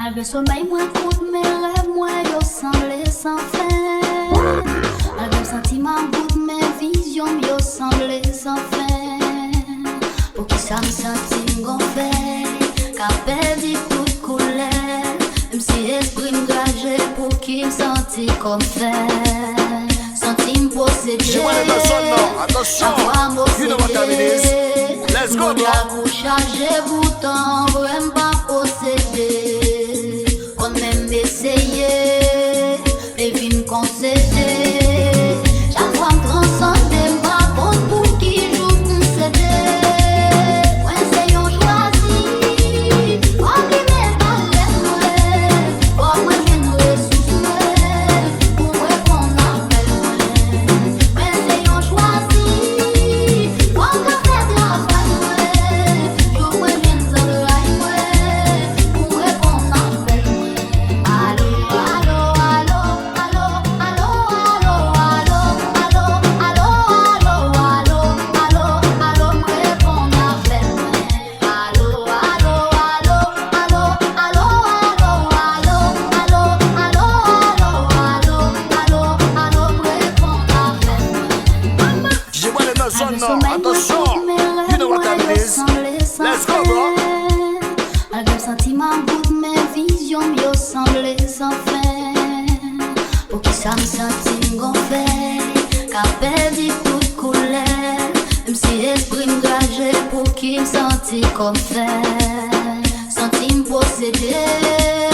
Malgré sommeil, moi, contre mes rêves, moi, yo semblé sans fin. Malgré sentiment, contre mes visions, yo semblé sans fin. Pour qui ça me sentit gonflé, qu'a perdu toute couleur. Même si l'esprit me gagé, pour qui me sentit comme fer. Senti me posséder. She wanted the sun now, attention. You know what time it is. Let's go, bro. Pour charger bouton, vraiment pas posséder. Quand même essayer, les vies me concéder. Chaque fois me transcender, me compte pour qui joue me céder. Ouais, c'est yon choisi, comme lui m'est parlé, pour moi j'ai une ressource, pour moi qu'on appelle moi. Ouais, c'est yon choisi, comme le fait de la famille. Je vois bien ça le rail, pour moi qu'on appelle moi. Allo, allo, allo, allo, allo, allo, allo, allo, allo, allo, allo, allo, moi qu'on appelle moi. Allo, allo, allo, allo, allo, allo, allo, allo, allo, allo, allo, moi qu'on appelle moi. She wanted the sun now, attention. You know what time it is. Let's go, bro. Malgré le sentiment, bout de mes visions, yo semblé sans fin. Pour qui ça me sentit gonflé, qu'a perdu toute couleur. Même si l'esprit me gagé, pour qui me sentit comme fer. Senti me posséder,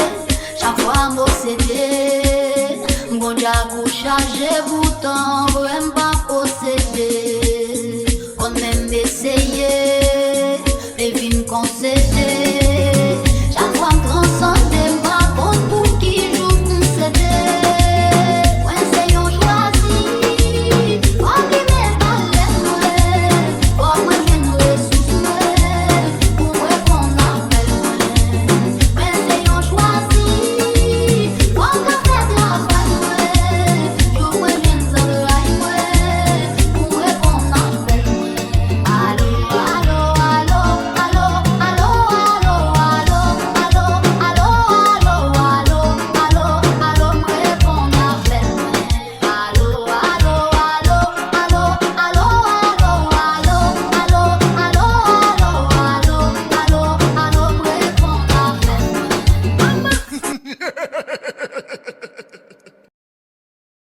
chaque fois m'obséder. M'gon diable chargé bouton, vraiment pas